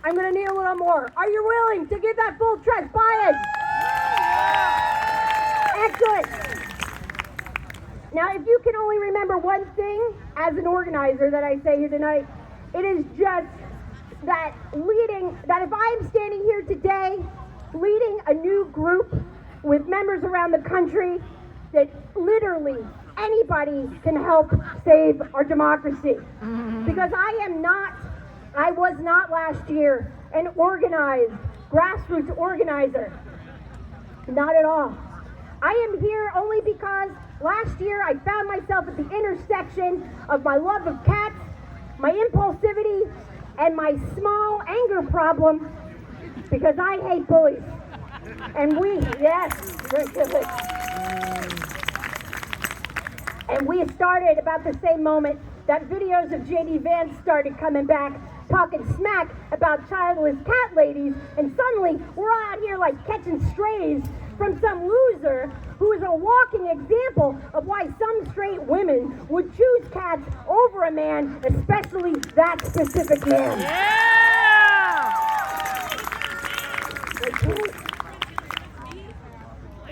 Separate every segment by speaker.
Speaker 1: I'm going to need a little more. Are you willing to give that full trust buy-in? Excellent. Now, if you can only remember one thing as an organizer that I say here tonight, it is just that if I am standing here today leading a new group with members around the country, that literally anybody can help save our democracy. Because I was not last year an organized, grassroots organizer. Not at all. I am here only because last year I found myself at the intersection of my love of cats, my impulsivity, and my small anger problem, because I hate bullies. And we started about the same moment that videos of J.D. Vance started coming back, talking smack about childless cat ladies, and suddenly we're out here like catching strays from some loser who is a walking example of why some straight women would choose cats over a man, especially that specific man.
Speaker 2: Yeah!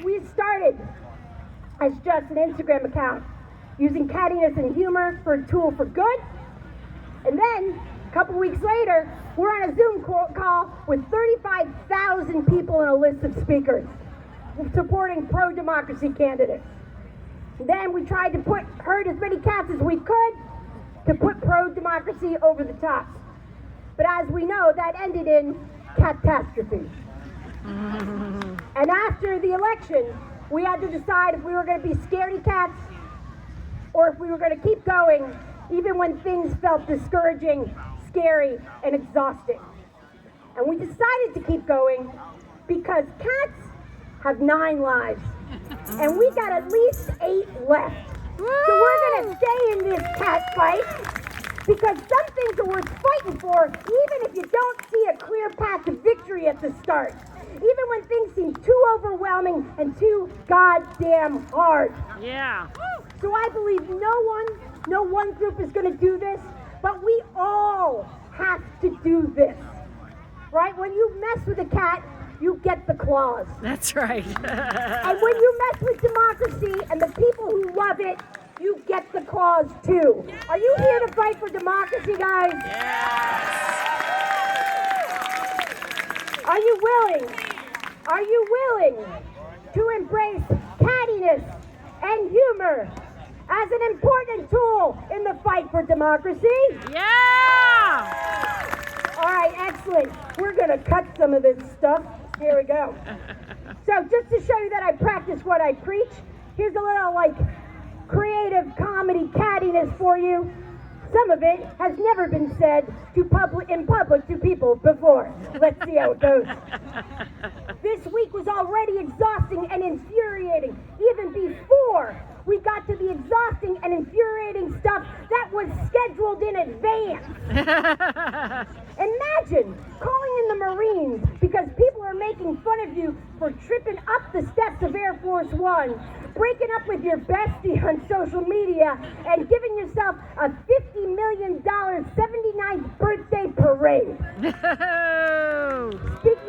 Speaker 1: We started as just an Instagram account, using cattiness and humor for a tool for good. And then, a couple weeks later, we're on a Zoom call with 35,000 people and a list of speakers supporting pro-democracy candidates. And then we tried to herd as many cats as we could to put pro-democracy over the top. But as we know, that ended in catastrophe. And after the election, we had to decide if we were going to be scaredy cats or if we were going to keep going even when things felt discouraging, scary, and exhausting. And we decided to keep going because cats have 9 lives, and we got at least 8 left. So we're going to stay in this cat fight because some things are worth fighting for, even if you don't see a clear path to victory at the start. Even when things seem too overwhelming and too goddamn hard.
Speaker 2: Yeah.
Speaker 1: So I believe no one group is going to do this, but we all have to do this. Right? When you mess with a cat, you get the claws.
Speaker 2: That's right.
Speaker 1: And when you mess with democracy and the people who love it, you get the claws too. Are you here to fight for democracy, guys?
Speaker 2: Yes.
Speaker 1: Are you willing? Are you willing to embrace cattiness and humor as an important tool in the fight for democracy?
Speaker 2: Yeah!
Speaker 1: All right, excellent. We're going to cut some of this stuff. Here we go. So just to show you that I practice what I preach, here's a little creative comedy cattiness for you. Some of it has never been said in public to people before. Let's see how it goes. This week was already exhausting and infuriating, even before we got to the exhausting and infuriating stuff that was scheduled in advance. Imagine calling in the Marines because people are making fun of you for tripping up the steps of Air Force One, breaking up with your bestie on social media, and giving yourself a $50 million 79th birthday parade.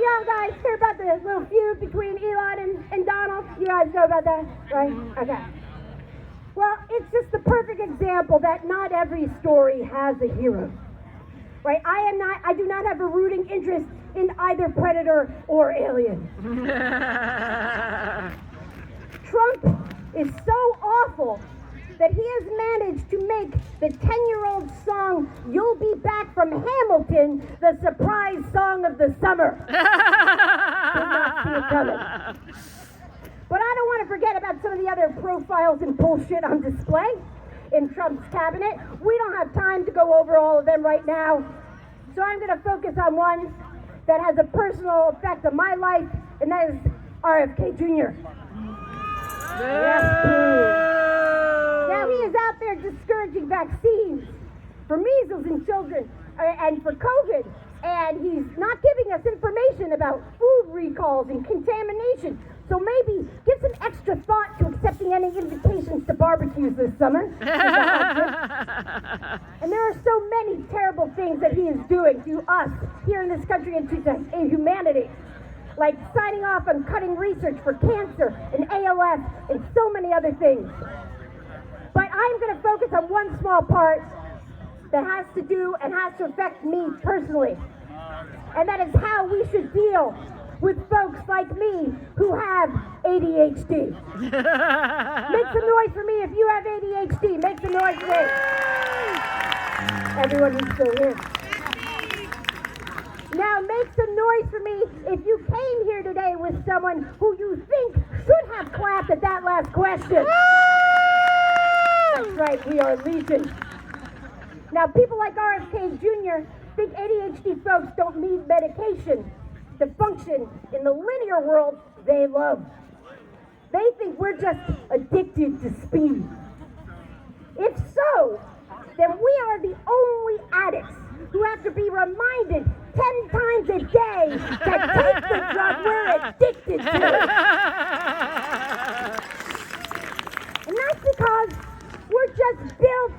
Speaker 1: Y'all guys hear about the little feud between Elon and Donald? You guys know about that, right? Okay. Well, it's just the perfect example that not every story has a hero. Right? I do not have a rooting interest in either Predator or Alien. Trump is so awful that he has managed to make the 10-year-old song You'll Be Back from Hamilton the surprise song of the summer. Did not see it coming. But I don't want to forget about some of the other profiles and bullshit on display in Trump's cabinet. We don't have time to go over all of them right now. So I'm going to focus on one that has a personal effect on my life, and that is RFK Jr. Yes, now he is out there discouraging vaccines for measles in children and for COVID, and he's not giving us information about food recalls and contamination. So maybe give some extra thought to accepting any invitations to barbecues this summer. And there are so many terrible things that he is doing to us here in this country and to humanity. Like signing off on cutting research for cancer and ALS and so many other things. But I'm going to focus on one small part that has to do and has to affect me personally. And that is how we should deal with folks like me who have ADHD. Make some noise for me if you have ADHD. Make some noise for me. Everyone who's still here. Now make some noise for me if you came here today with someone who you think should have clapped at that last question. That's right, we are legion. Now people like RFK Jr. think ADHD folks don't need medication to function in the linear world they love. They think we're just addicted to speed. If so, then we are the only addicts who have to be reminded 10 times a day to take the drug we're addicted to. And that's because we're just built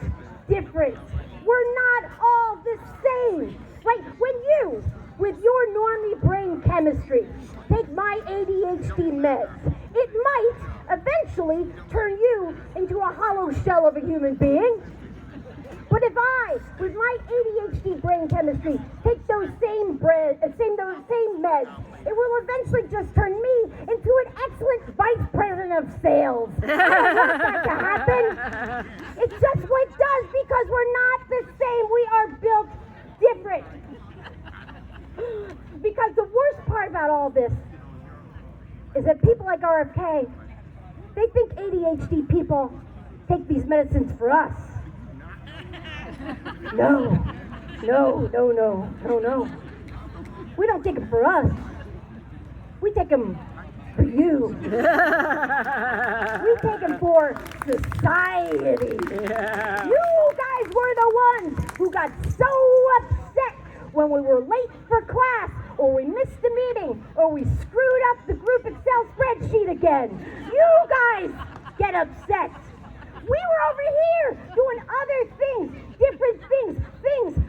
Speaker 1: different. We're not all the same. Like when you, with your normie brain chemistry, take my ADHD meds, it might eventually turn you into a hollow shell of a human being. But if I, with my ADHD brain chemistry, take those same meds, it will eventually just turn me into an excellent vice president of sales. I don't want that to happen. It's just what it does because we're not the same. We are built different. Because the worst part about all this is that people like RFK, they think ADHD people take these medicines for us. No. We don't take them for us. We take them for you. We take them for society.
Speaker 2: Yeah.
Speaker 1: You guys were the ones who got so upset when we were late for class, or we missed a meeting, or we screwed up the group Excel spreadsheet again. You guys get upset. We were over here doing other things, different things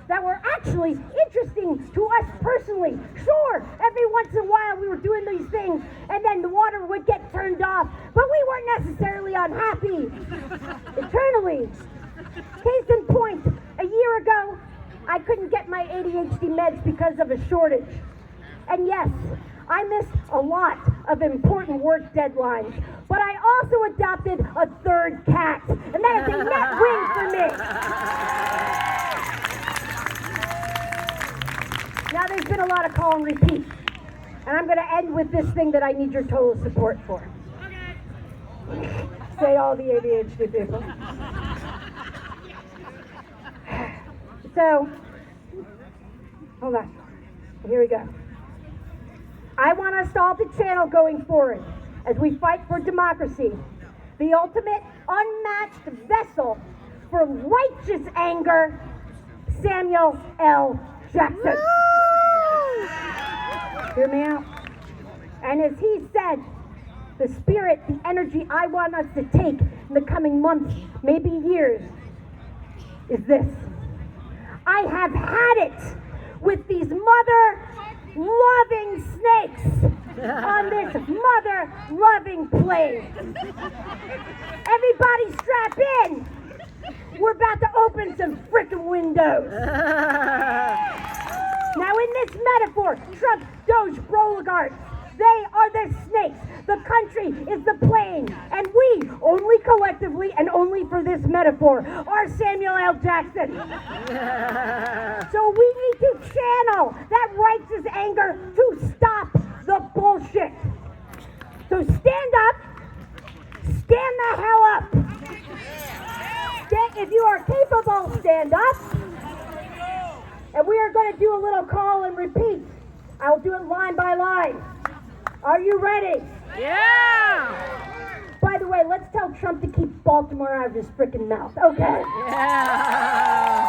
Speaker 1: that were actually interesting to us personally. Sure, every once in a while we were doing these things, and then the water would get turned off, but we weren't necessarily unhappy. Eternally. Case in point, a year ago, I couldn't get my ADHD meds because of a shortage. And yes, I missed a lot of important work deadlines, but I also adopted a third cat, and that is a net win for me. Now there's been a lot of call and repeat, and I'm going to end with this thing that I need your total support for. Say all the ADHD people. So, hold on. Here we go. I want us to all to channel going forward as we fight for democracy, the ultimate unmatched vessel for righteous anger, Samuel L. Jackson. Hear me out. And as he said, the spirit, the energy I want us to take in the coming months, maybe years, is this. I have had it with these mother-loving snakes on this mother-loving plane. Everybody strap in. We're about to open some frickin' windows. Now in this metaphor, Trump, Doge, Broligards, they are the snakes. The country is the plane. And we, only collectively and only for this metaphor, are Samuel L. Jackson. So we need to channel that righteous anger to stop the bullshit. So stand up. Stand the hell up. If you are capable, stand up. And we are going to do a little call and repeat. I'll do it line by line. Are you ready?
Speaker 2: Yeah!
Speaker 1: By the way, let's tell Trump to keep Baltimore out of his frickin' mouth. Okay.
Speaker 2: Yeah!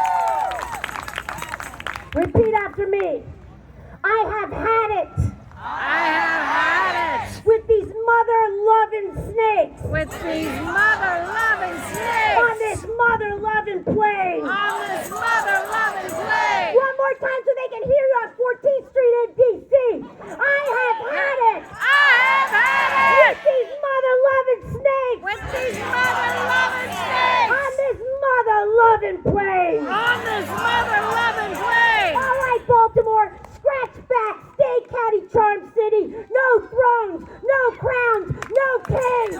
Speaker 1: Repeat after me. I have had it.
Speaker 2: I have had it
Speaker 1: With these mother-loving snakes.
Speaker 2: With these mother-loving snakes.
Speaker 1: On this mother-loving plane.
Speaker 2: On this mother-loving plane.
Speaker 1: One more time so they can hear you on 14th Street in D.C. I have had it.
Speaker 2: I have had
Speaker 1: With
Speaker 2: it.
Speaker 1: these mother-loving snakes.
Speaker 2: With these mother-loving snakes.
Speaker 1: On this mother-loving plane.
Speaker 2: On this mother-loving plane.
Speaker 1: All right, Baltimore, scratch back, stay catty, charm city. No thrones, no crowns, no kings.